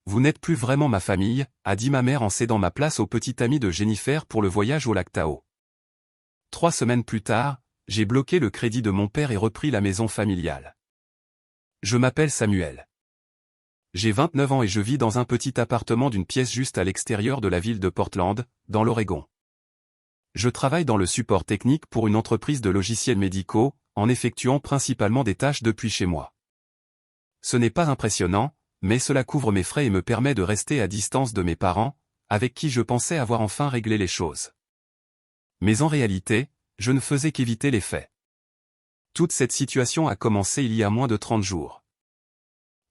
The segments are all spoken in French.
vous n'êtes plus vraiment ma famille, a dit ma mère en cédant ma place au petit ami de Jennifer pour le voyage au lac Tao. 3 semaines plus tard, j'ai bloqué le crédit de mon père et repris la maison familiale. Je m'appelle Samuel. J'ai 29 ans et je vis dans un petit appartement d'une pièce juste à l'extérieur de la ville de Portland, dans l'Oregon. Je travaille dans le support technique pour une entreprise de logiciels médicaux, en effectuant principalement des tâches depuis chez moi. Ce n'est pas impressionnant, mais cela couvre mes frais et me permet de rester à distance de mes parents, avec qui je pensais avoir enfin réglé les choses. Mais en réalité, je ne faisais qu'éviter les faits. Toute cette situation a commencé il y a moins de 30 jours.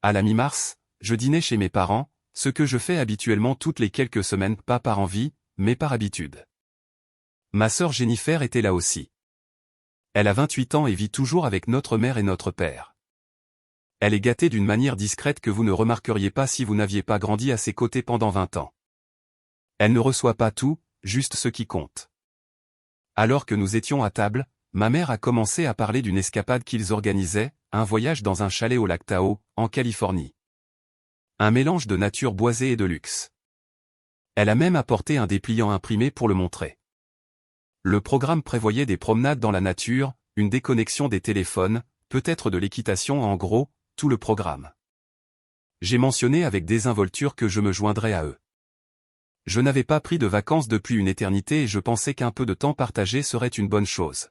À la mi-mars, je dînais chez mes parents, ce que je fais habituellement toutes les quelques semaines, pas par envie, mais par habitude. Ma sœur Jennifer était là aussi. Elle a 28 ans et vit toujours avec notre mère et notre père. Elle est gâtée d'une manière discrète que vous ne remarqueriez pas si vous n'aviez pas grandi à ses côtés pendant 20 ans. Elle ne reçoit pas tout, juste ce qui compte. Alors que nous étions à table, ma mère a commencé à parler d'une escapade qu'ils organisaient, un voyage dans un chalet au lac Tao, en Californie. Un mélange de nature boisée et de luxe. Elle a même apporté un dépliant imprimé pour le montrer. Le programme prévoyait des promenades dans la nature, une déconnexion des téléphones, peut-être de l'équitation, en gros, tout le programme. J'ai mentionné avec désinvolture que je me joindrais à eux. Je n'avais pas pris de vacances depuis une éternité et je pensais qu'un peu de temps partagé serait une bonne chose.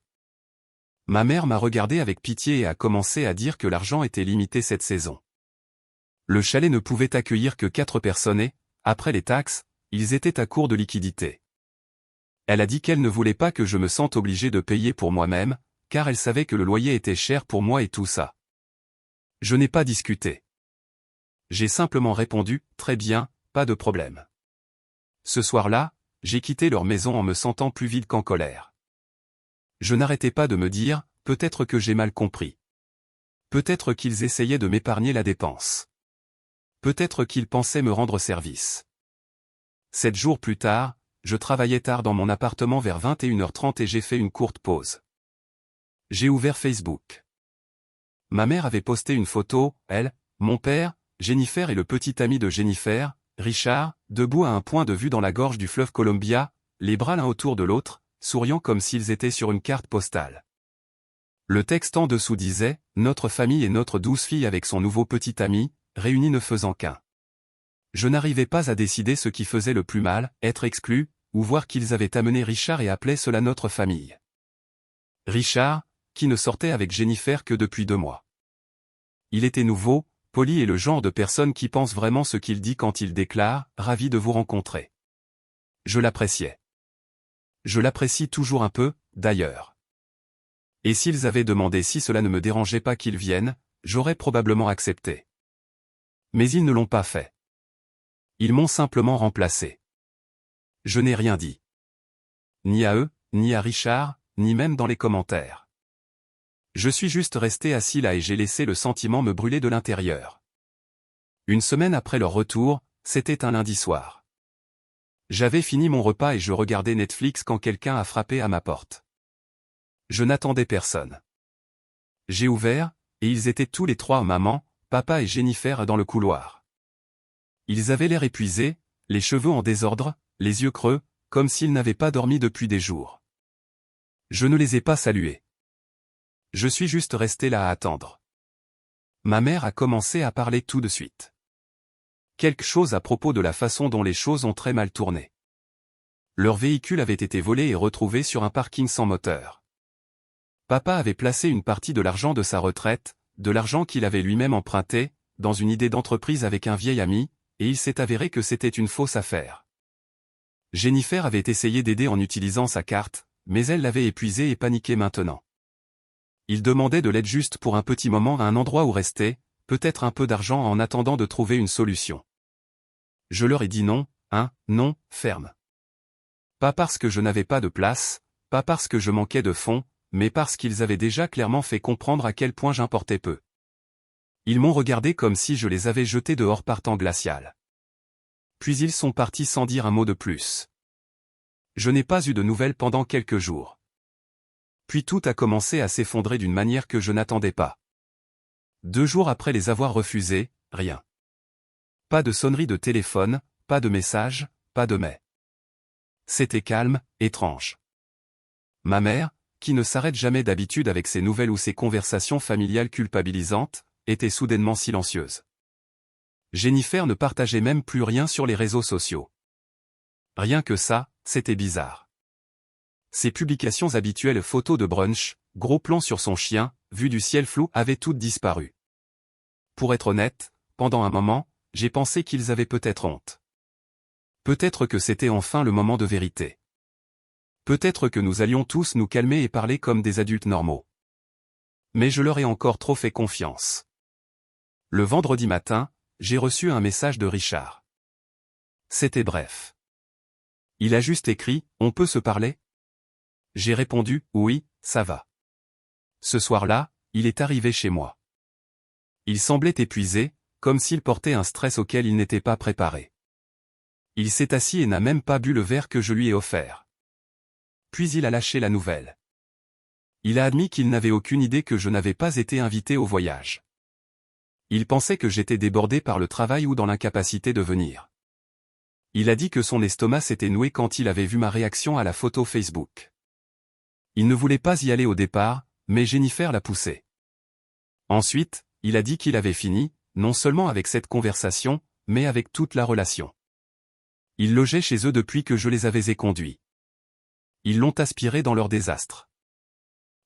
Ma mère m'a regardé avec pitié et a commencé à dire que l'argent était limité cette saison. Le chalet ne pouvait accueillir que 4 personnes et, après les taxes, ils étaient à court de liquidités. Elle a dit qu'elle ne voulait pas que je me sente obligé de payer pour moi-même, car elle savait que le loyer était cher pour moi et tout ça. Je n'ai pas discuté. J'ai simplement répondu, très bien, pas de problème. Ce soir-là, j'ai quitté leur maison en me sentant plus vide qu'en colère. Je n'arrêtais pas de me dire, peut-être que j'ai mal compris. Peut-être qu'ils essayaient de m'épargner la dépense. Peut-être qu'ils pensaient me rendre service. 7 jours plus tard, je travaillais tard dans mon appartement vers 21h30 et j'ai fait une courte pause. J'ai ouvert Facebook. Ma mère avait posté une photo, elle, mon père, Jennifer et le petit ami de Jennifer, Richard, debout à un point de vue dans la gorge du fleuve Columbia, les bras l'un autour de l'autre, souriant comme s'ils étaient sur une carte postale. Le texte en dessous disait « Notre famille et notre douce fille avec son nouveau petit ami, réunis ne faisant qu'un ». Je n'arrivais pas à décider ce qui faisait le plus mal, être exclu, ou voir qu'ils avaient amené Richard et appelaient cela notre famille. Richard, qui ne sortait avec Jennifer que depuis 2 mois. Il était nouveau, poli et le genre de personne qui pense vraiment ce qu'il dit quand il déclare « Ravi de vous rencontrer ». Je l'appréciais. Je l'apprécie toujours un peu, d'ailleurs. Et s'ils avaient demandé si cela ne me dérangeait pas qu'ils viennent, j'aurais probablement accepté. Mais ils ne l'ont pas fait. Ils m'ont simplement remplacé. Je n'ai rien dit. Ni à eux, ni à Richard, ni même dans les commentaires. Je suis juste resté assis là et j'ai laissé le sentiment me brûler de l'intérieur. Une semaine après leur retour, c'était un lundi soir. J'avais fini mon repas et je regardais Netflix quand quelqu'un a frappé à ma porte. Je n'attendais personne. J'ai ouvert, et ils étaient tous les 3, maman, papa et Jennifer, dans le couloir. Ils avaient l'air épuisés, les cheveux en désordre, les yeux creux, comme s'ils n'avaient pas dormi depuis des jours. Je ne les ai pas salués. Je suis juste resté là à attendre. Ma mère a commencé à parler tout de suite. Quelque chose à propos de la façon dont les choses ont très mal tourné. Leur véhicule avait été volé et retrouvé sur un parking sans moteur. Papa avait placé une partie de l'argent de sa retraite, de l'argent qu'il avait lui-même emprunté, dans une idée d'entreprise avec un vieil ami, et il s'est avéré que c'était une fausse affaire. Jennifer avait essayé d'aider en utilisant sa carte, mais elle l'avait épuisée et paniquait maintenant. Il demandait de l'aide juste pour un petit moment à un endroit où rester, peut-être un peu d'argent en attendant de trouver une solution. Je leur ai dit non, non, ferme. Pas parce que je n'avais pas de place, pas parce que je manquais de fonds, mais parce qu'ils avaient déjà clairement fait comprendre à quel point j'importais peu. Ils m'ont regardé comme si je les avais jetés dehors par temps glacial. Puis ils sont partis sans dire un mot de plus. Je n'ai pas eu de nouvelles pendant quelques jours. Puis tout a commencé à s'effondrer d'une manière que je n'attendais pas. 2 jours après les avoir refusés, rien. Pas de sonnerie de téléphone, pas de message, pas de mais. C'était calme, étrange. Ma mère, qui ne s'arrête jamais d'habitude avec ses nouvelles ou ses conversations familiales culpabilisantes, était soudainement silencieuse. Jennifer ne partageait même plus rien sur les réseaux sociaux. Rien que ça, c'était bizarre. Ses publications habituelles photos de brunch, gros plans sur son chien, vue du ciel flou avaient toutes disparu. Pour être honnête, pendant un moment, j'ai pensé qu'ils avaient peut-être honte. Peut-être que c'était enfin le moment de vérité. Peut-être que nous allions tous nous calmer et parler comme des adultes normaux. Mais je leur ai encore trop fait confiance. Le vendredi matin, j'ai reçu un message de Richard. C'était bref. Il a juste écrit « On peut se parler ?» J'ai répondu « Oui, ça va ». Ce soir-là, il est arrivé chez moi. Il semblait épuisé, comme s'il portait un stress auquel il n'était pas préparé. Il s'est assis et n'a même pas bu le verre que je lui ai offert. Puis il a lâché la nouvelle. Il a admis qu'il n'avait aucune idée que je n'avais pas été invité au voyage. Il pensait que j'étais débordé par le travail ou dans l'incapacité de venir. Il a dit que son estomac s'était noué quand il avait vu ma réaction à la photo Facebook. Il ne voulait pas y aller au départ, mais Jennifer l'a poussé. Ensuite, il a dit qu'il avait fini, non seulement avec cette conversation, mais avec toute la relation. Ils logeaient chez eux depuis que je les avais éconduits. Ils l'ont aspiré dans leur désastre.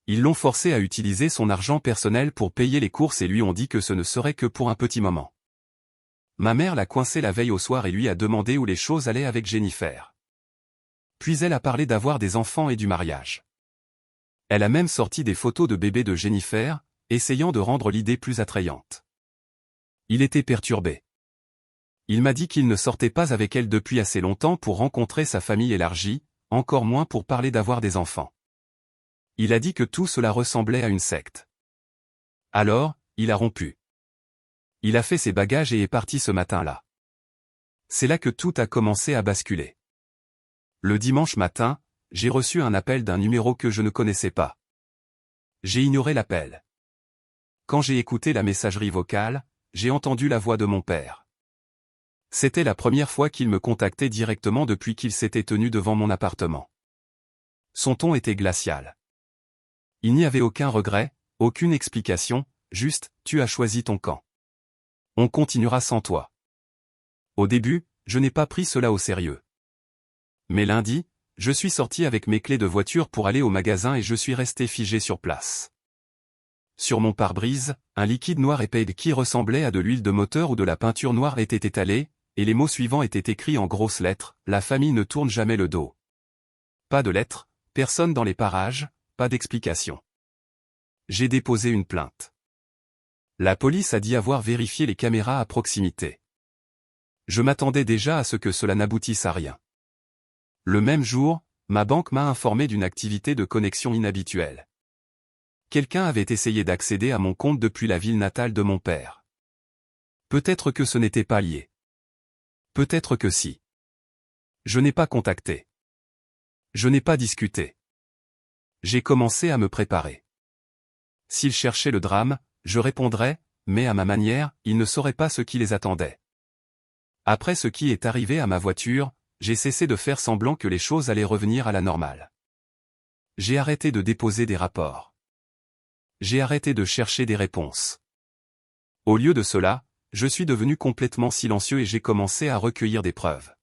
Ils l'ont forcé à utiliser son argent personnel pour payer les courses et lui ont dit que ce ne serait que pour un petit moment. Ma mère l'a coincé la veille au soir et lui a demandé où les choses allaient avec Jennifer. Puis elle a parlé d'avoir des enfants et du mariage. Elle a même sorti des photos de bébés de Jennifer, essayant de rendre l'idée plus attrayante. Il était perturbé. Il m'a dit qu'il ne sortait pas avec elle depuis assez longtemps pour rencontrer sa famille élargie, encore moins pour parler d'avoir des enfants. Il a dit que tout cela ressemblait à une secte. Alors, il a rompu. Il a fait ses bagages et est parti ce matin-là. C'est là que tout a commencé à basculer. Le dimanche matin, j'ai reçu un appel d'un numéro que je ne connaissais pas. J'ai ignoré l'appel. Quand j'ai écouté la messagerie vocale, j'ai entendu la voix de mon père. C'était la première fois qu'il me contactait directement depuis qu'il s'était tenu devant mon appartement. Son ton était glacial. Il n'y avait aucun regret, aucune explication, juste « tu as choisi ton camp. On continuera sans toi ». Au début, je n'ai pas pris cela au sérieux. Mais lundi, je suis sorti avec mes clés de voiture pour aller au magasin et je suis resté figé sur place. Sur mon pare-brise, un liquide noir épais qui ressemblait à de l'huile de moteur ou de la peinture noire était étalé, et les mots suivants étaient écrits en grosses lettres, « La famille ne tourne jamais le dos ». Pas de lettres, personne dans les parages, pas d'explication. J'ai déposé une plainte. La police a dit avoir vérifié les caméras à proximité. Je m'attendais déjà à ce que cela n'aboutisse à rien. Le même jour, ma banque m'a informé d'une activité de connexion inhabituelle. Quelqu'un avait essayé d'accéder à mon compte depuis la ville natale de mon père. Peut-être que ce n'était pas lié. Peut-être que si. Je n'ai pas contacté. Je n'ai pas discuté. J'ai commencé à me préparer. S'ils cherchaient le drame, je répondrais, mais à ma manière, ils ne sauraient pas ce qui les attendait. Après ce qui est arrivé à ma voiture, j'ai cessé de faire semblant que les choses allaient revenir à la normale. J'ai arrêté de déposer des rapports. J'ai arrêté de chercher des réponses. Au lieu de cela, je suis devenu complètement silencieux et j'ai commencé à recueillir des preuves.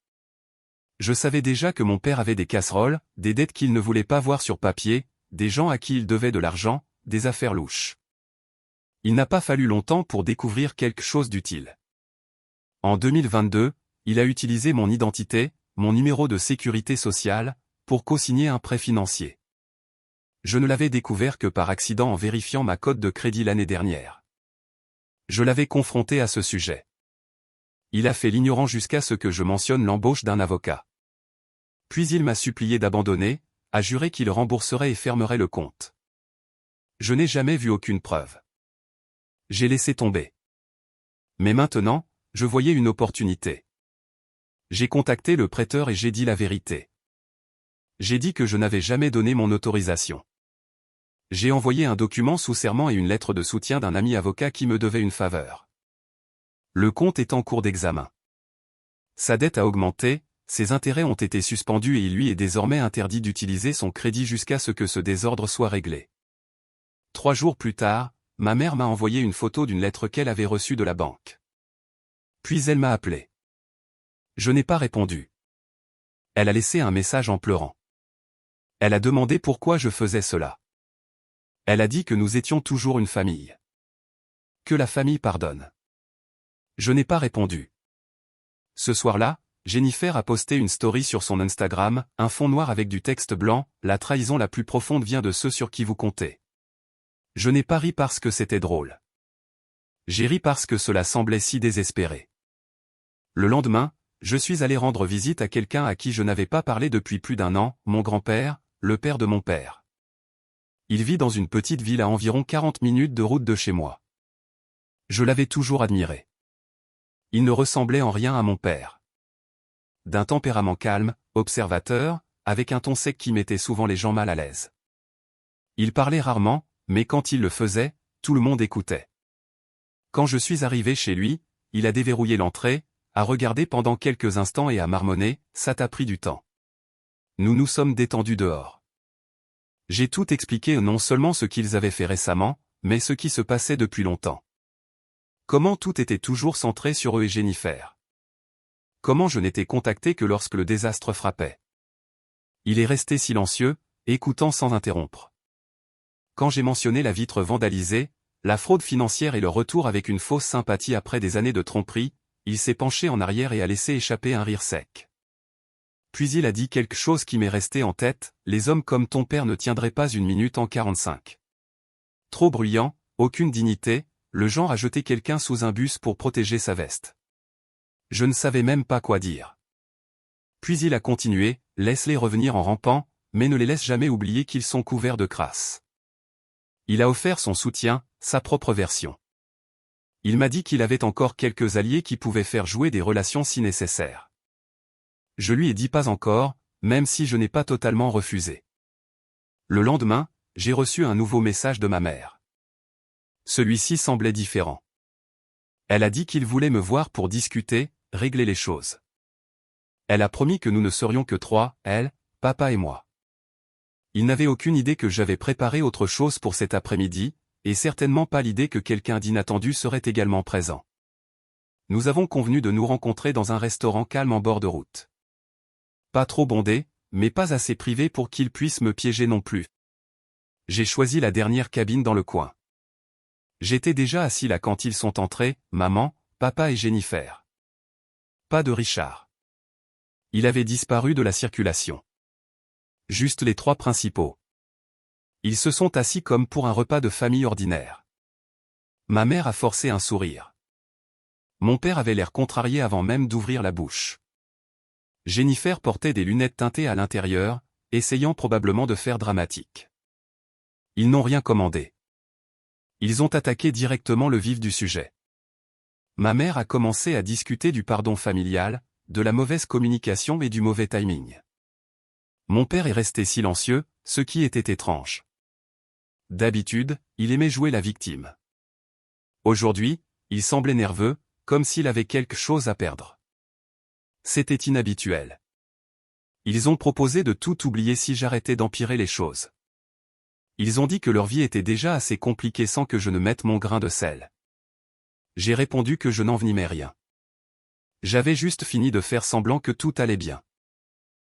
Je savais déjà que mon père avait des casseroles, des dettes qu'il ne voulait pas voir sur papier, des gens à qui il devait de l'argent, des affaires louches. Il n'a pas fallu longtemps pour découvrir quelque chose d'utile. En 2022, il a utilisé mon identité, mon numéro de sécurité sociale, pour co-signer un prêt financier. Je ne l'avais découvert que par accident en vérifiant ma cote de crédit l'année dernière. Je l'avais confronté à ce sujet. Il a fait l'ignorant jusqu'à ce que je mentionne l'embauche d'un avocat. Puis il m'a supplié d'abandonner, a juré qu'il rembourserait et fermerait le compte. Je n'ai jamais vu aucune preuve. J'ai laissé tomber. Mais maintenant, je voyais une opportunité. J'ai contacté le prêteur et j'ai dit la vérité. J'ai dit que je n'avais jamais donné mon autorisation. J'ai envoyé un document sous serment et une lettre de soutien d'un ami avocat qui me devait une faveur. Le compte est en cours d'examen. Sa dette a augmenté, ses intérêts ont été suspendus et il lui est désormais interdit d'utiliser son crédit jusqu'à ce que ce désordre soit réglé. 3 jours plus tard, ma mère m'a envoyé une photo d'une lettre qu'elle avait reçue de la banque. Puis elle m'a appelé. Je n'ai pas répondu. Elle a laissé un message en pleurant. Elle a demandé pourquoi je faisais cela. Elle a dit que nous étions toujours une famille. Que la famille pardonne. Je n'ai pas répondu. Ce soir-là, Jennifer a posté une story sur son Instagram, un fond noir avec du texte blanc, la trahison la plus profonde vient de ceux sur qui vous comptez. Je n'ai pas ri parce que c'était drôle. J'ai ri parce que cela semblait si désespéré. Le lendemain, je suis allé rendre visite à quelqu'un à qui je n'avais pas parlé depuis plus d'1 an, mon grand-père, le père de mon père. Il vit dans une petite ville à environ 40 minutes de route de chez moi. Je l'avais toujours admiré. Il ne ressemblait en rien à mon père. D'un tempérament calme, observateur, avec un ton sec qui mettait souvent les gens mal à l'aise. Il parlait rarement, mais quand il le faisait, tout le monde écoutait. Quand je suis arrivé chez lui, il a déverrouillé l'entrée, a regardé pendant quelques instants et a marmonné, ça t'a pris du temps. Nous nous sommes détendus dehors. J'ai tout expliqué non seulement ce qu'ils avaient fait récemment, mais ce qui se passait depuis longtemps. Comment tout était toujours centré sur eux et Jennifer. Comment je n'étais contacté que lorsque le désastre frappait. Il est resté silencieux, écoutant sans interrompre. Quand j'ai mentionné la vitre vandalisée, la fraude financière et le retour avec une fausse sympathie après des années de tromperie, il s'est penché en arrière et a laissé échapper un rire sec. Puis il a dit quelque chose qui m'est resté en tête, les hommes comme ton père ne tiendraient pas 1 minute en 45. Trop bruyant, aucune dignité, le genre a jeté quelqu'un sous un bus pour protéger sa veste. Je ne savais même pas quoi dire. Puis il a continué, laisse-les revenir en rampant, mais ne les laisse jamais oublier qu'ils sont couverts de crasse. Il a offert son soutien, sa propre version. Il m'a dit qu'il avait encore quelques alliés qui pouvaient faire jouer des relations si nécessaires. Je lui ai dit pas encore, même si je n'ai pas totalement refusé. Le lendemain, j'ai reçu un nouveau message de ma mère. Celui-ci semblait différent. Elle a dit qu'il voulait me voir pour discuter, régler les choses. Elle a promis que nous ne serions que 3, elle, papa et moi. Il n'avait aucune idée que j'avais préparé autre chose pour cet après-midi, et certainement pas l'idée que quelqu'un d'inattendu serait également présent. Nous avons convenu de nous rencontrer dans un restaurant calme en bord de route. Pas trop bondé, mais pas assez privé pour qu'il puisse me piéger non plus. J'ai choisi la dernière cabine dans le coin. J'étais déjà assis là quand ils sont entrés, maman, papa et Jennifer. Pas de Richard. Il avait disparu de la circulation. Juste les 3 principaux. Ils se sont assis comme pour un repas de famille ordinaire. Ma mère a forcé un sourire. Mon père avait l'air contrarié avant même d'ouvrir la bouche. Jennifer portait des lunettes teintées à l'intérieur, essayant probablement de faire dramatique. Ils n'ont rien commandé. Ils ont attaqué directement le vif du sujet. Ma mère a commencé à discuter du pardon familial, de la mauvaise communication et du mauvais timing. Mon père est resté silencieux, ce qui était étrange. D'habitude, il aimait jouer la victime. Aujourd'hui, il semblait nerveux, comme s'il avait quelque chose à perdre. C'était inhabituel. Ils ont proposé de tout oublier si j'arrêtais d'empirer les choses. Ils ont dit que leur vie était déjà assez compliquée sans que je ne mette mon grain de sel. J'ai répondu que je n'envenimais rien. J'avais juste fini de faire semblant que tout allait bien.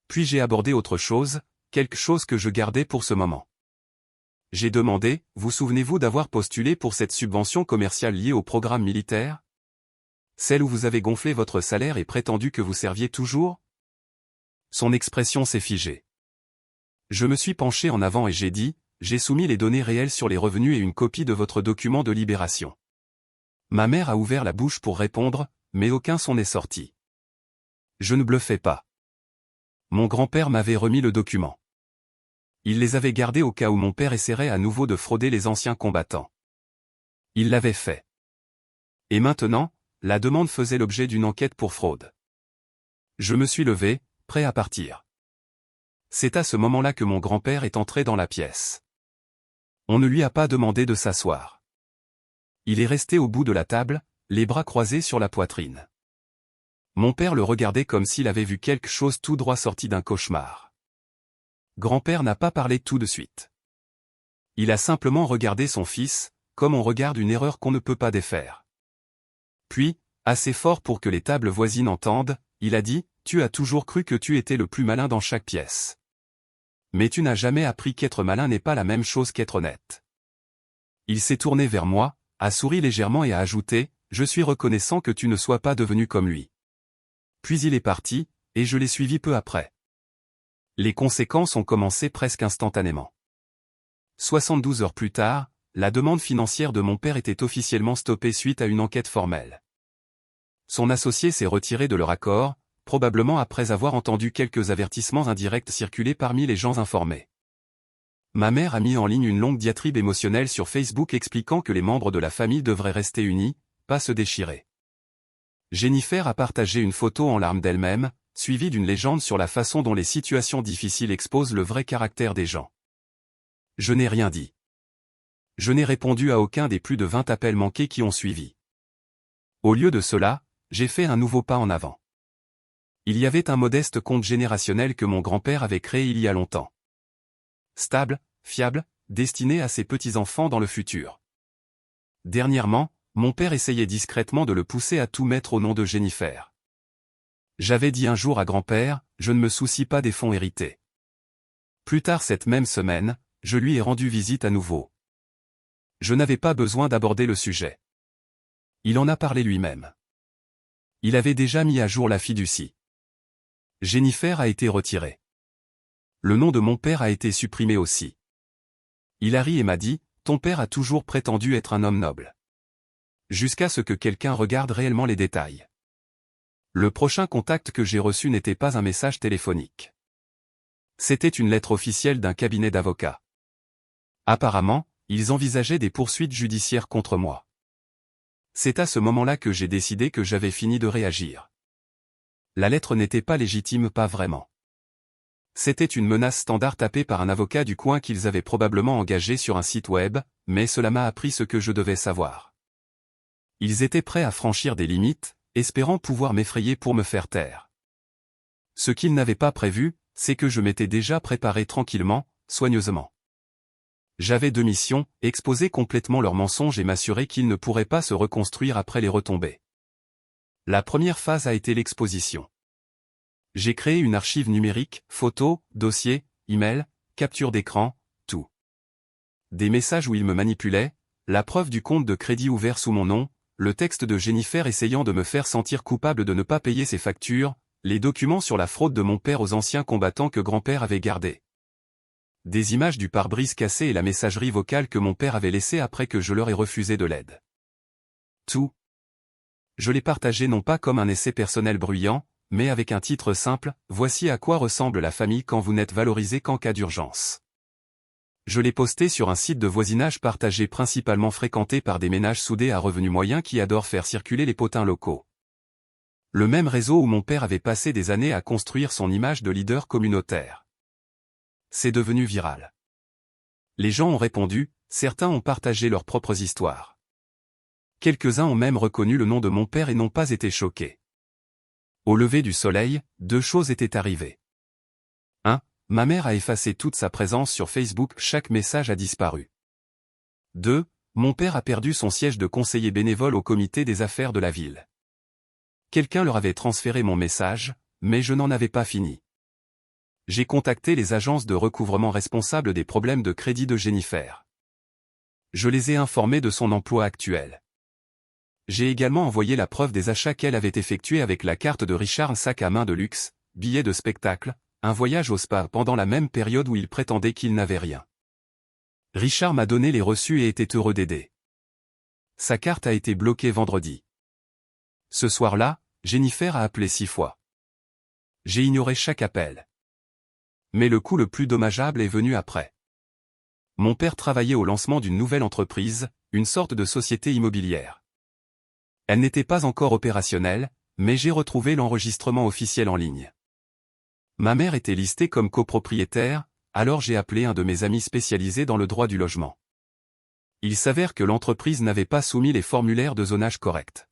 Puis j'ai abordé autre chose, quelque chose que je gardais pour ce moment. J'ai demandé, vous souvenez-vous d'avoir postulé pour cette subvention commerciale liée au programme militaire? Celle où vous avez gonflé votre salaire et prétendu que vous serviez toujours? Son expression s'est figée. Je me suis penché en avant et j'ai dit, j'ai soumis les données réelles sur les revenus et une copie de votre document de libération. Ma mère a ouvert la bouche pour répondre, mais aucun son n'est sorti. Je ne bluffais pas. Mon grand-père m'avait remis le document. Il les avait gardés au cas où mon père essaierait à nouveau de frauder les anciens combattants. Il l'avait fait. Et maintenant, la demande faisait l'objet d'une enquête pour fraude. Je me suis levé, prêt à partir. C'est à ce moment-là que mon grand-père est entré dans la pièce. On ne lui a pas demandé de s'asseoir. Il est resté au bout de la table, les bras croisés sur la poitrine. Mon père le regardait comme s'il avait vu quelque chose tout droit sorti d'un cauchemar. Grand-père n'a pas parlé tout de suite. Il a simplement regardé son fils, comme on regarde une erreur qu'on ne peut pas défaire. Puis, assez fort pour que les tables voisines entendent, il a dit, « Tu as toujours cru que tu étais le plus malin dans chaque pièce. Mais tu n'as jamais appris qu'être malin n'est pas la même chose qu'être honnête. » Il s'est tourné vers moi, a souri légèrement et a ajouté, « Je suis reconnaissant que tu ne sois pas devenu comme lui. » Puis il est parti, et je l'ai suivi peu après. Les conséquences ont commencé presque instantanément. 72 heures plus tard, la demande financière de mon père était officiellement stoppée suite à une enquête formelle. Son associé s'est retiré de leur accord, probablement après avoir entendu quelques avertissements indirects circuler parmi les gens informés. Ma mère a mis en ligne une longue diatribe émotionnelle sur Facebook expliquant que les membres de la famille devraient rester unis, pas se déchirer. Jennifer a partagé une photo en larmes d'elle-même, suivie d'une légende sur la façon dont les situations difficiles exposent le vrai caractère des gens. Je n'ai rien dit. Je n'ai répondu à aucun des plus de 20 appels manqués qui ont suivi. Au lieu de cela, j'ai fait un nouveau pas en avant. Il y avait un modeste compte générationnel que mon grand-père avait créé il y a longtemps. Stable, fiable, destiné à ses petits-enfants dans le futur. Dernièrement, mon père essayait discrètement de le pousser à tout mettre au nom de Jennifer. J'avais dit un jour à grand-père, je ne me soucie pas des fonds hérités. Plus tard cette même semaine, je lui ai rendu visite à nouveau. Je n'avais pas besoin d'aborder le sujet. Il en a parlé lui-même. Il avait déjà mis à jour la fiducie. Jennifer a été retirée. Le nom de mon père a été supprimé aussi. Il a ri et m'a dit, ton père a toujours prétendu être un homme noble. Jusqu'à ce que quelqu'un regarde réellement les détails. Le prochain contact que j'ai reçu n'était pas un message téléphonique. C'était une lettre officielle d'un cabinet d'avocats. Apparemment, ils envisageaient des poursuites judiciaires contre moi. C'est à ce moment-là que j'ai décidé que j'avais fini de réagir. La lettre n'était pas légitime, pas vraiment. C'était une menace standard tapée par un avocat du coin qu'ils avaient probablement engagé sur un site web, mais cela m'a appris ce que je devais savoir. Ils étaient prêts à franchir des limites, espérant pouvoir m'effrayer pour me faire taire. Ce qu'ils n'avaient pas prévu, c'est que je m'étais déjà préparé tranquillement, soigneusement. J'avais deux missions, exposer complètement leurs mensonges et m'assurer qu'ils ne pourraient pas se reconstruire après les retombées. La première phase a été l'exposition. J'ai créé une archive numérique, photos, dossiers, emails, captures d'écran, tout. Des messages où ils me manipulaient, la preuve du compte de crédit ouvert sous mon nom, le texte de Jennifer essayant de me faire sentir coupable de ne pas payer ses factures, les documents sur la fraude de mon père aux anciens combattants que grand-père avait gardés. Des images du pare-brise cassé et la messagerie vocale que mon père avait laissée après que je leur ai refusé de l'aide. Tout. Je l'ai partagé non pas comme un essai personnel bruyant, mais avec un titre simple, « Voici à quoi ressemble la famille quand vous n'êtes valorisé qu'en cas d'urgence ». Je l'ai posté sur un site de voisinage partagé principalement fréquenté par des ménages soudés à revenus moyens qui adorent faire circuler les potins locaux. Le même réseau où mon père avait passé des années à construire son image de leader communautaire. C'est devenu viral. Les gens ont répondu, certains ont partagé leurs propres histoires. Quelques-uns ont même reconnu le nom de mon père et n'ont pas été choqués. Au lever du soleil, deux choses étaient arrivées. 1. Ma mère a effacé toute sa présence sur Facebook, chaque message a disparu. 2. Mon père a perdu son siège de conseiller bénévole au comité des affaires de la ville. Quelqu'un leur avait transféré mon message, mais je n'en avais pas fini. J'ai contacté les agences de recouvrement responsables des problèmes de crédit de Jennifer. Je les ai informés de son emploi actuel. J'ai également envoyé la preuve des achats qu'elle avait effectués avec la carte de Richard, un sac à main de luxe, billets de spectacle, un voyage au spa pendant la même période où il prétendait qu'il n'avait rien. Richard m'a donné les reçus et était heureux d'aider. Sa carte a été bloquée vendredi. Ce soir-là, Jennifer a appelé 6 fois. J'ai ignoré chaque appel. Mais le coup le plus dommageable est venu après. Mon père travaillait au lancement d'une nouvelle entreprise, une sorte de société immobilière. Elle n'était pas encore opérationnelle, mais j'ai retrouvé l'enregistrement officiel en ligne. Ma mère était listée comme copropriétaire, alors j'ai appelé un de mes amis spécialisés dans le droit du logement. Il s'avère que l'entreprise n'avait pas soumis les formulaires de zonage corrects.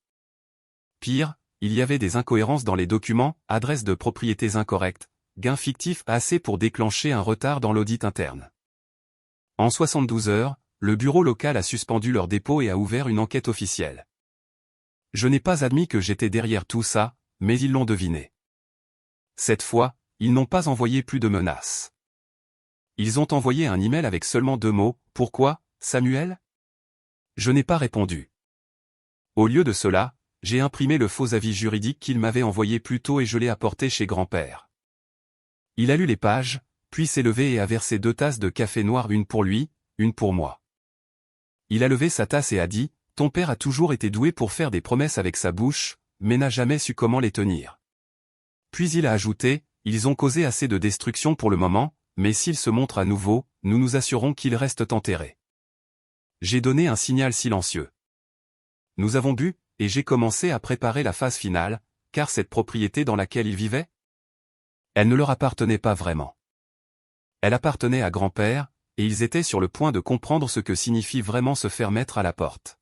Pire, il y avait des incohérences dans les documents, adresses de propriétés incorrectes, gains fictifs assez pour déclencher un retard dans l'audit interne. En 72 heures, le bureau local a suspendu leur dépôt et a ouvert une enquête officielle. Je n'ai pas admis que j'étais derrière tout ça, mais ils l'ont deviné. Cette fois, ils n'ont pas envoyé plus de menaces. Ils ont envoyé un email avec seulement 2 mots, « Pourquoi, Samuel ?» Je n'ai pas répondu. Au lieu de cela, j'ai imprimé le faux avis juridique qu'il m'avait envoyé plus tôt et je l'ai apporté chez grand-père. Il a lu les pages, puis s'est levé et a versé 2 tasses de café noir, une pour lui, une pour moi. Il a levé sa tasse et a dit, « Ton père a toujours été doué pour faire des promesses avec sa bouche, mais n'a jamais su comment les tenir. » Puis il a ajouté, « Ils ont causé assez de destruction pour le moment, mais s'ils se montrent à nouveau, nous nous assurons qu'ils restent enterrés. » J'ai donné un signal silencieux. Nous avons bu, et j'ai commencé à préparer la phase finale, car cette propriété dans laquelle ils vivaient, elle ne leur appartenait pas vraiment. Elle appartenait à grand-père, et ils étaient sur le point de comprendre ce que signifie vraiment se faire mettre à la porte.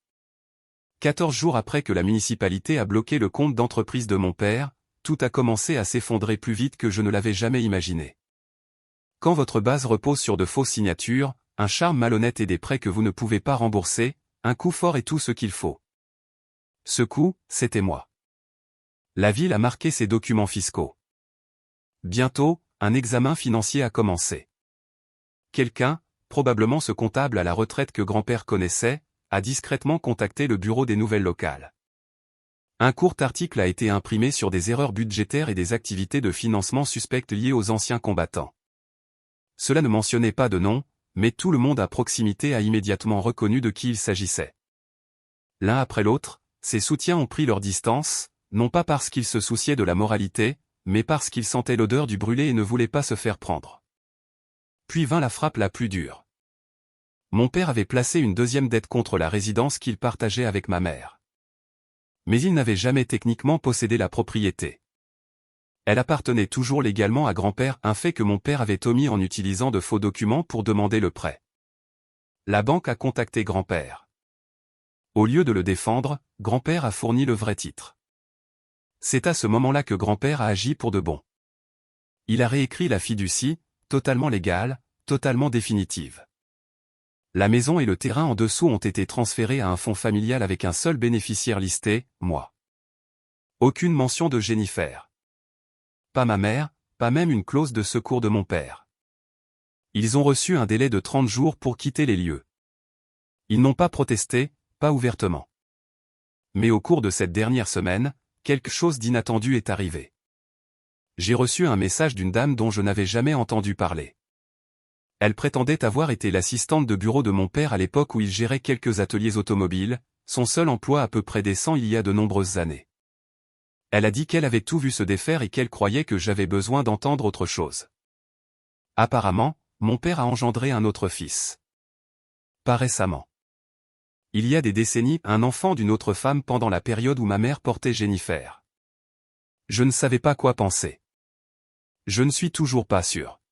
14 jours après que la municipalité a bloqué le compte d'entreprise de mon père, tout a commencé à s'effondrer plus vite que je ne l'avais jamais imaginé. Quand votre base repose sur de fausses signatures, un charme malhonnête et des prêts que vous ne pouvez pas rembourser, un coup fort est tout ce qu'il faut. Ce coup, c'était moi. La ville a marqué ses documents fiscaux. Bientôt, un examen financier a commencé. Quelqu'un, probablement ce comptable à la retraite que grand-père connaissait, a discrètement contacté le bureau des nouvelles locales. Un court article a été imprimé sur des erreurs budgétaires et des activités de financement suspectes liées aux anciens combattants. Cela ne mentionnait pas de nom, mais tout le monde à proximité a immédiatement reconnu de qui il s'agissait. L'un après l'autre, ses soutiens ont pris leur distance, non pas parce qu'ils se souciaient de la moralité, mais parce qu'ils sentaient l'odeur du brûlé et ne voulaient pas se faire prendre. Puis vint la frappe la plus dure. Mon père avait placé une 2e dette contre la résidence qu'il partageait avec ma mère. Mais il n'avait jamais techniquement possédé la propriété. Elle appartenait toujours légalement à grand-père, un fait que mon père avait omis en utilisant de faux documents pour demander le prêt. La banque a contacté grand-père. Au lieu de le défendre, grand-père a fourni le vrai titre. C'est à ce moment-là que grand-père a agi pour de bon. Il a réécrit la fiducie, totalement légale, totalement définitive. La maison et le terrain en dessous ont été transférés à un fonds familial avec un seul bénéficiaire listé, moi. Aucune mention de Jennifer. Pas ma mère, pas même une clause de secours de mon père. Ils ont reçu un délai de 30 jours pour quitter les lieux. Ils n'ont pas protesté, pas ouvertement. Mais au cours de cette dernière semaine, quelque chose d'inattendu est arrivé. J'ai reçu un message d'une dame dont je n'avais jamais entendu parler. Elle prétendait avoir été l'assistante de bureau de mon père à l'époque où il gérait quelques ateliers automobiles, son seul emploi à peu près décent il y a de nombreuses années. Elle a dit qu'elle avait tout vu se défaire et qu'elle croyait que j'avais besoin d'entendre autre chose. Apparemment, mon père a engendré un autre fils. Pas récemment. Il y a des décennies, un enfant d'une autre femme pendant la période où ma mère portait Jennifer. Je ne savais pas quoi penser. Je ne suis toujours pas sûr.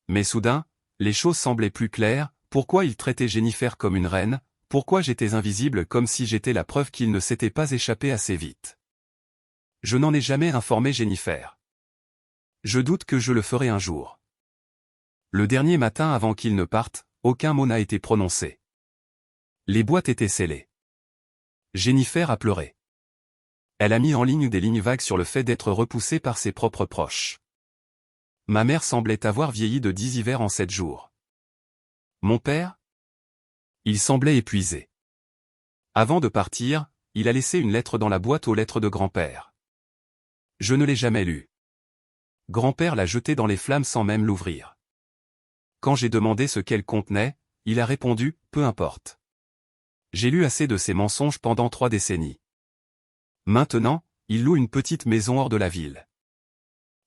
Mais soudain, les choses semblaient plus claires, pourquoi il traitait Jennifer comme une reine, pourquoi j'étais invisible comme si j'étais la preuve qu'il ne s'était pas échappé assez vite. Je n'en ai jamais informé Jennifer. Je doute que je le ferai un jour. Le dernier matin avant qu'il ne parte, aucun mot n'a été prononcé. Les boîtes étaient scellées. Jennifer a pleuré. Elle a mis en ligne des lignes vagues sur le fait d'être repoussée par ses propres proches. Ma mère semblait avoir vieilli de 10 hivers en 7 jours. Mon père? Il semblait épuisé. Avant de partir, il a laissé une lettre dans la boîte aux lettres de grand-père. Je ne l'ai jamais lue. Grand-père l'a jetée dans les flammes sans même l'ouvrir. Quand j'ai demandé ce qu'elle contenait, il a répondu, peu importe. J'ai lu assez de ces mensonges pendant 3 décennies. Maintenant, il loue une petite maison hors de la ville.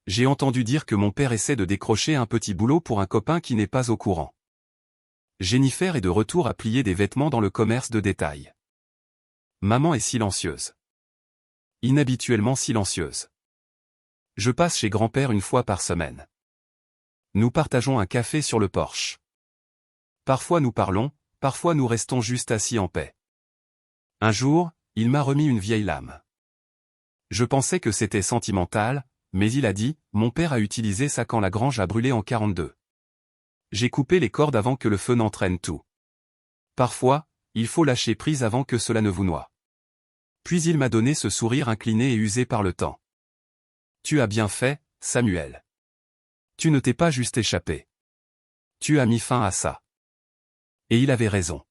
J'ai entendu dire que mon père essaie de décrocher un petit boulot pour un copain qui n'est pas au courant. Jennifer est de retour à plier des vêtements dans le commerce de détail. Maman est silencieuse. Inhabituellement silencieuse. Je passe chez grand-père une fois par semaine. Nous partageons un café sur le porche. Parfois nous parlons, parfois nous restons juste assis en paix. Un jour, il m'a remis une vieille lame. Je pensais que c'était sentimental, mais il a dit, mon père a utilisé ça quand la grange a brûlé en 42. J'ai coupé les cordes avant que le feu n'entraîne tout. Parfois, il faut lâcher prise avant que cela ne vous noie. Puis il m'a donné ce sourire incliné et usé par le temps. Tu as bien fait, Samuel. Tu ne t'es pas juste échappé. Tu as mis fin à ça. Et il avait raison.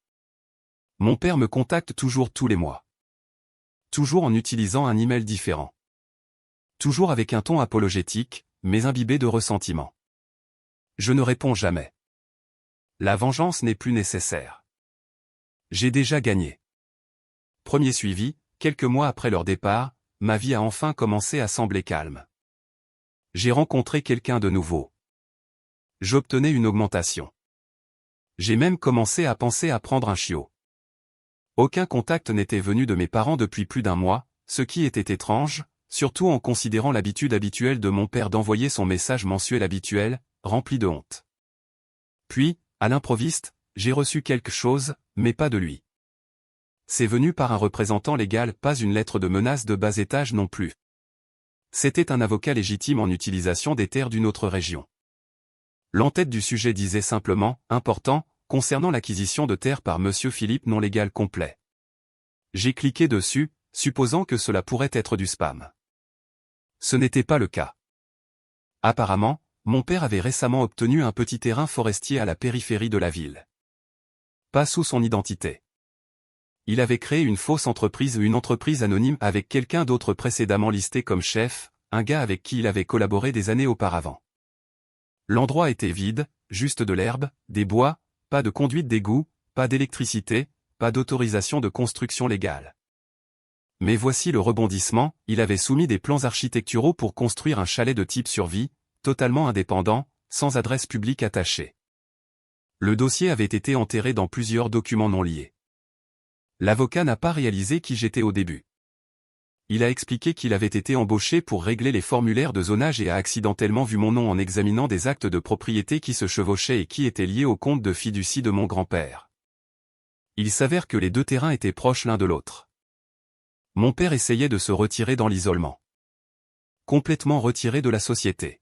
Mon père me contacte toujours tous les mois. Toujours en utilisant un email différent. Toujours avec un ton apologétique, mais imbibé de ressentiment. Je ne réponds jamais. La vengeance n'est plus nécessaire. J'ai déjà gagné. Premier suivi, quelques mois après leur départ, ma vie a enfin commencé à sembler calme. J'ai rencontré quelqu'un de nouveau. J'obtenais une augmentation. J'ai même commencé à penser à prendre un chiot. Aucun contact n'était venu de mes parents depuis plus d'un mois, ce qui était étrange, surtout en considérant l'habitude habituelle de mon père d'envoyer son message mensuel habituel, rempli de honte. Puis, à l'improviste, j'ai reçu quelque chose, mais pas de lui. C'est venu par un représentant légal, pas une lettre de menace de bas étage non plus. C'était un avocat légitime en utilisation des terres d'une autre région. L'entête du sujet disait simplement « important » concernant l'acquisition de terres par Monsieur Philippe non légal complet. J'ai cliqué dessus, supposant que cela pourrait être du spam. Ce n'était pas le cas. Apparemment, mon père avait récemment obtenu un petit terrain forestier à la périphérie de la ville. Pas sous son identité. Il avait créé une fausse entreprise ou une entreprise anonyme avec quelqu'un d'autre précédemment listé comme chef, un gars avec qui il avait collaboré des années auparavant. L'endroit était vide, juste de l'herbe, des bois, pas de conduite d'égout, pas d'électricité, pas d'autorisation de construction légale. Mais voici le rebondissement, il avait soumis des plans architecturaux pour construire un chalet de type survie, totalement indépendant, sans adresse publique attachée. Le dossier avait été enterré dans plusieurs documents non liés. L'avocat n'a pas réalisé qui j'étais au début. Il a expliqué qu'il avait été embauché pour régler les formulaires de zonage et a accidentellement vu mon nom en examinant des actes de propriété qui se chevauchaient et qui étaient liés au compte de fiducie de mon grand-père. Il s'avère que les deux terrains étaient proches l'un de l'autre. Mon père essayait de se retirer dans l'isolement. Complètement retiré de la société.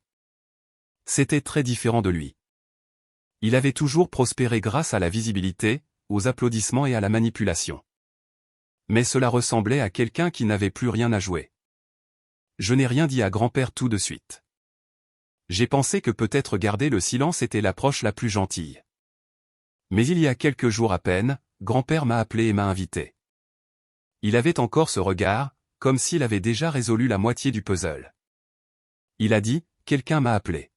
C'était très différent de lui. Il avait toujours prospéré grâce à la visibilité, aux applaudissements et à la manipulation. Mais cela ressemblait à quelqu'un qui n'avait plus rien à jouer. Je n'ai rien dit à grand-père tout de suite. J'ai pensé que peut-être garder le silence était l'approche la plus gentille. Mais il y a quelques jours à peine, grand-père m'a appelé et m'a invité. Il avait encore ce regard, comme s'il avait déjà résolu la moitié du puzzle. Il a dit, quelqu'un m'a appelé.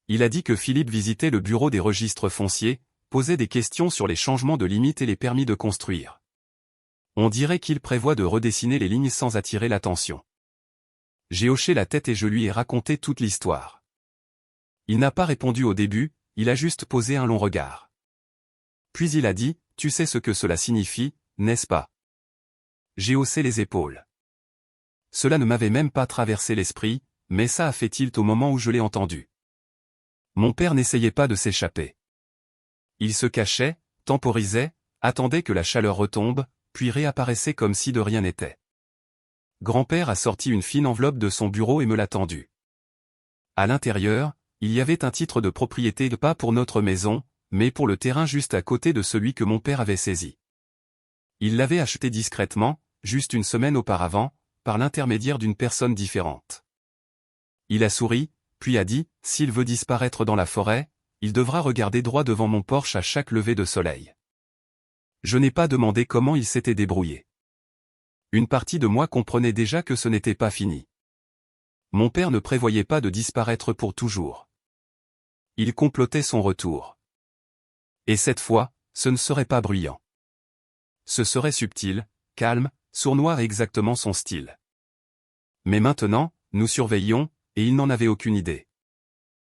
Il a dit que Philippe visitait le bureau des registres fonciers, posait des questions sur les changements de limites et les permis de construire. On dirait qu'il prévoit de redessiner les lignes sans attirer l'attention. J'ai hoché la tête et je lui ai raconté toute l'histoire. Il n'a pas répondu au début, il a juste posé un long regard. Puis il a dit, tu sais ce que cela signifie, n'est-ce pas? J'ai haussé les épaules. Cela ne m'avait même pas traversé l'esprit, mais ça a fait tilt au moment où je l'ai entendu. Mon père n'essayait pas de s'échapper. Il se cachait, temporisait, attendait que la chaleur retombe, puis réapparaissait comme si de rien n'était. Grand-père a sorti une fine enveloppe de son bureau et me l'a tendue. À l'intérieur, il y avait un titre de propriété pas pour notre maison, mais pour le terrain juste à côté de celui que mon père avait saisi. Il l'avait acheté discrètement, juste une semaine auparavant, par l'intermédiaire d'une personne différente. Il a souri, puis a dit, s'il veut disparaître dans la forêt, il devra regarder droit devant mon porche à chaque lever de soleil. Je n'ai pas demandé comment il s'était débrouillé. Une partie de moi comprenait déjà que ce n'était pas fini. Mon père ne prévoyait pas de disparaître pour toujours. Il complotait son retour. Et cette fois, ce ne serait pas bruyant. Ce serait subtil, calme, sournois et exactement son style. Mais maintenant, nous surveillions, et il n'en avait aucune idée.